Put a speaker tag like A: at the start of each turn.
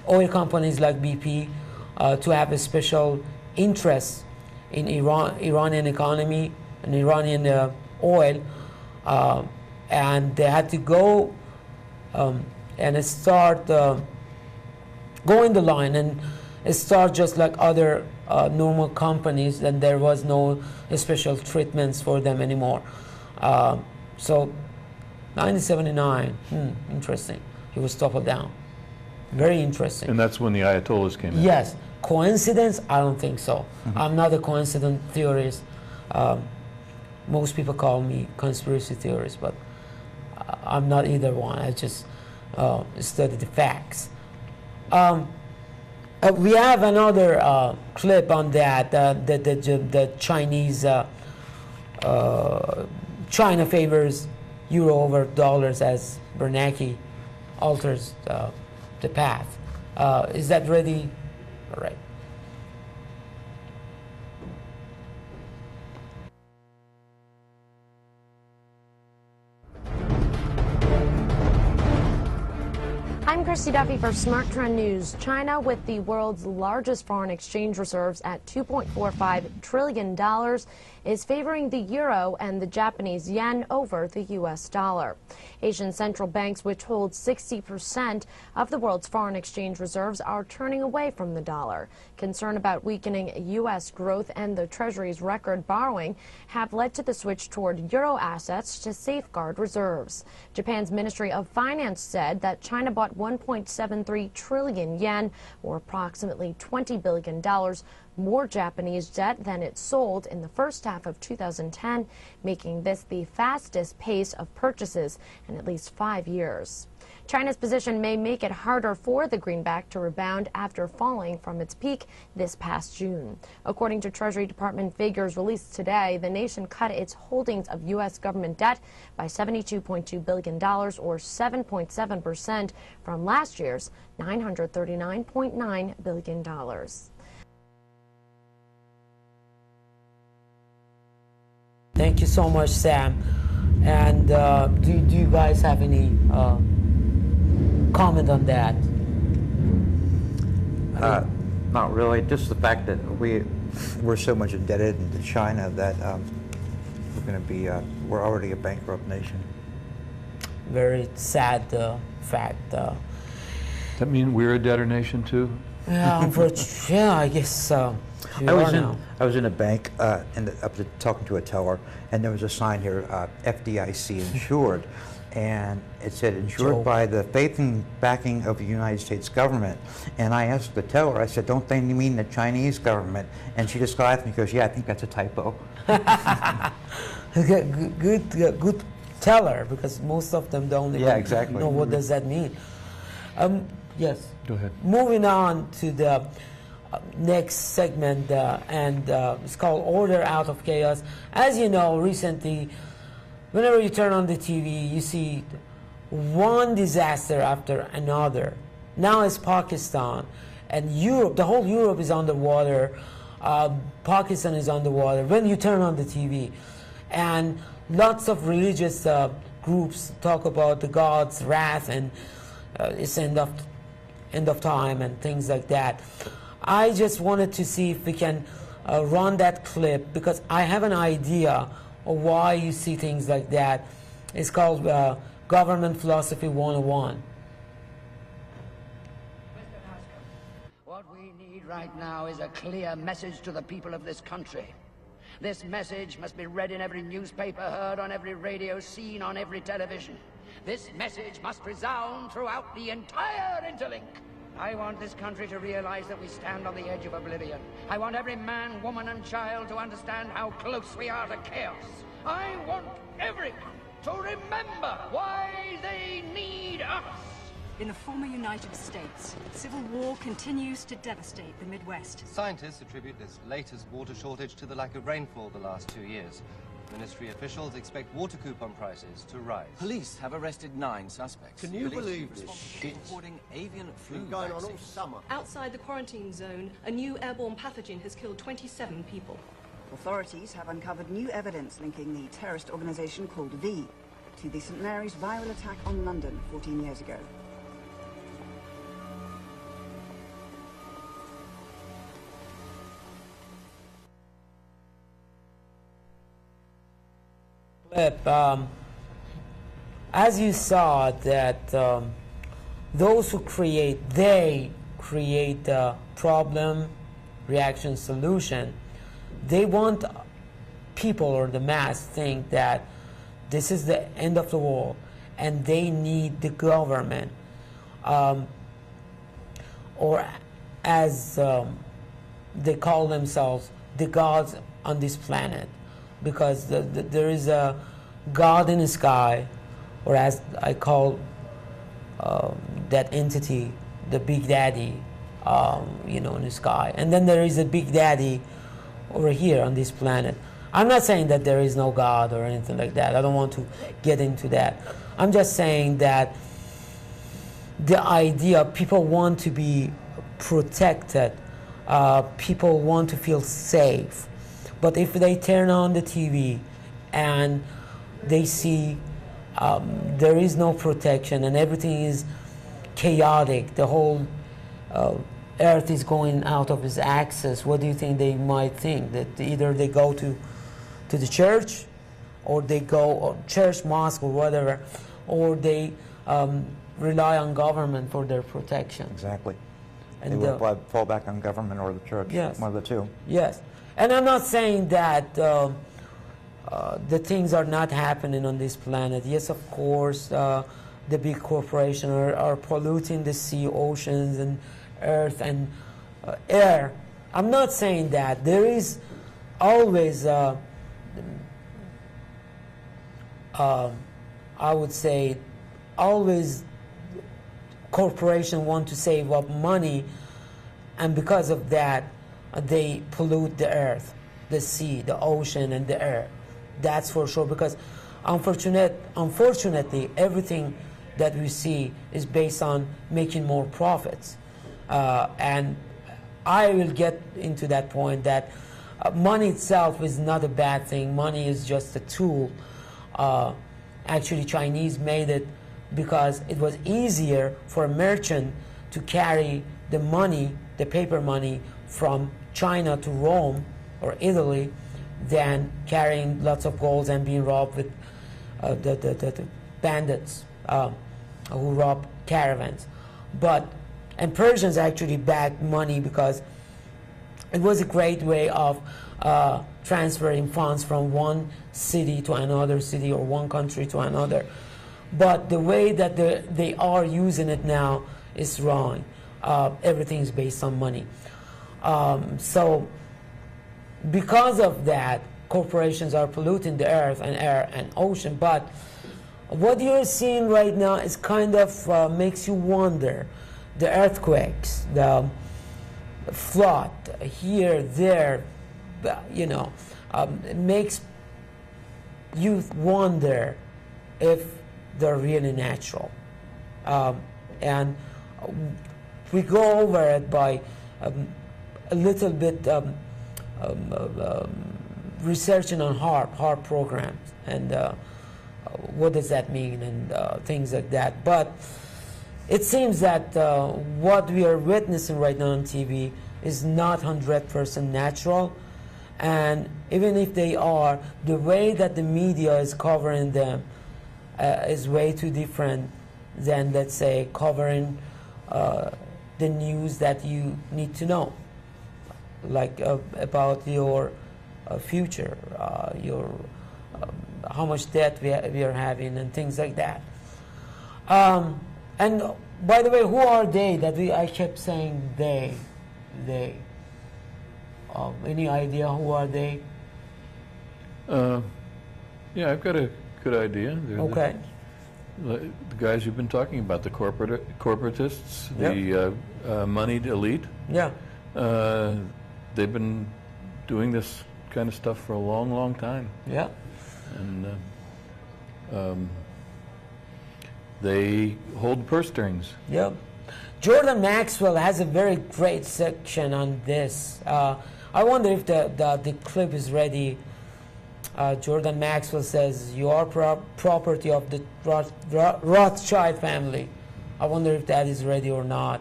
A: oil companies like BP to have a special interest in Iranian economy and Iranian oil, and they had to go and start going the line and start just like other normal companies, and there was no special treatments for them anymore. So 1979, interesting. He was toppled down. Very interesting.
B: And that's when the Ayatollahs came in?
A: Yes. Coincidence? I don't think so. I'm not a coincidence theorist. Most people call me conspiracy theorist, but I'm not either one. I just study the facts. We have another clip on that, the Chinese, China favors euro over dollars as Bernanke alters the path. Is that ready? All right.
C: I'm Christy Duffy for Smart Trend News. China, with the world's largest foreign exchange reserves at $2.45 trillion, is favoring the euro and the Japanese yen over the U.S. dollar. Asian central banks, which hold 60% of the world's foreign exchange reserves, are turning away from the dollar. Concern about weakening U.S. growth and the Treasury's record borrowing have led to the switch toward euro assets to safeguard reserves. Japan's Ministry of Finance said that China bought 1.73 trillion yen, or approximately $20 billion, more Japanese debt than it sold in the first half of 2010, making this the fastest pace of purchases in at least 5 years. China's position may make it harder for the greenback to rebound after falling from its peak this past June. According to Treasury Department figures released today, the nation cut its holdings of U.S. government debt by $72.2 billion, or 7.7%, from last year's $939.9 billion.
A: Thank you so much, Sam. And do you guys have any comment on that?
D: Not really. Just the fact that we're so much indebted to China that we're already a bankrupt nation.
A: Very sad fact.
B: That mean we're a debtor nation too?
A: Yeah, unfortunately, yeah, I guess
D: I was in a bank talking to a teller, and there was a sign here, FDIC insured, and it said insured by the faith and backing of the United States government. And I asked the teller, I said, don't they mean the Chinese government? And she just laughed and goes, yeah, I think that's a typo.
A: good teller, because most of them don't even know what does that mean. Yes.
B: Go ahead.
A: Moving on to the next segment, and it's called Order Out of Chaos. As you know, recently, whenever you turn on the TV, you see one disaster after another. Now it's Pakistan, and Europe, the whole Europe is underwater. Pakistan is underwater when you turn on the TV. And lots of religious groups talk about the God's wrath and it's end of time and things like that. I just wanted to see if we can run that clip, because I have an idea of why you see things like that. It's called Government Philosophy 101.
E: What we need right now is a clear message to the people of this country. This message must be read in every newspaper, heard on every radio, seen on every television. This message must resound throughout the entire interlink. I want this country to realize that we stand on the edge of oblivion. I want every man, woman, and child to understand how close we are to chaos. I want everyone to remember why they need us.
F: In the former United States, civil war continues to devastate the Midwest.
G: Scientists attribute this latest water shortage to the lack of rainfall the last 2 years. Ministry officials expect water coupon prices to rise.
H: Police have arrested 9 suspects.
I: Can you believe this shit?
H: Reporting avian flu
I: been going
H: vaccine.
I: on all summer.
J: Outside the quarantine zone, a new airborne pathogen has killed 27 people.
K: Authorities have uncovered new evidence linking the terrorist organisation called V to the St Mary's viral attack on London 14 years ago.
A: As you saw that those who create, they create the problem, reaction, solution. They want people or the mass think that this is the end of the world and they need the government, or as they call themselves, the gods on this planet, because there is a God in the sky, or as I call that entity, the Big Daddy, you know, in the sky. And then there is a Big Daddy over here on this planet. I'm not saying that there is no God or anything like that. I don't want to get into that. I'm just saying that the idea, people want to be protected, people want to feel safe. But if they turn on the TV and they see there is no protection and everything is chaotic, the whole earth is going out of its axis, what do you think they might think? That either they go to the church, or they go, or church, mosque, or whatever, or they rely on government for their protection.
D: Exactly.
A: And
D: they will fall back on government or the church.
A: Yes.
D: One of the two.
A: Yes. And I'm not saying that the things are not happening on this planet. Yes, of course, the big corporations are polluting the sea, oceans, and earth and air. I'm not saying that. There is always, I would say, always corporations want to save up money, and because of that, they pollute the earth, the sea, the ocean, and the air. That's for sure, because unfortunately, everything that we see is based on making more profits. And I will get into that point that money itself is not a bad thing. Money is just a tool. Actually, Chinese made it because it was easier for a merchant to carry the money, the paper money, from China to Rome or Italy than carrying lots of gold and being robbed with the bandits who rob caravans. And Persians actually backed money because it was a great way of transferring funds from one city to another city or one country to another. But the way that they are using it now is wrong. Everything is based on money. So because of that, corporations are polluting the earth and air and ocean. But what you're seeing right now is kind of makes you wonder. The earthquakes, the flood here, there, you know, it makes you wonder if they're really natural. And we go over it by a little bit researching on HAARP programs and what does that mean and things like that. But it seems that what we are witnessing right now on TV is not 100% natural, and even if they are, the way that the media is covering them is way too different than, let's say, covering the news that you need to know, like about your future, your how much debt we are having and things like that. And by the way, who are they that I kept saying they? Any idea who are they?
B: Yeah, I've got a good idea. They're
A: okay.
B: The guys you've been talking about, the corporatists,
A: yep.
B: The moneyed elite.
A: Yeah.
B: They've been doing this kind of stuff for a long, long time.
A: Yeah.
B: And they hold the purse strings.
A: Yep. Jordan Maxwell has a very great section on this. I wonder if the clip is ready. Jordan Maxwell says, "You are property of the Rothschild family." I wonder if that is ready or not.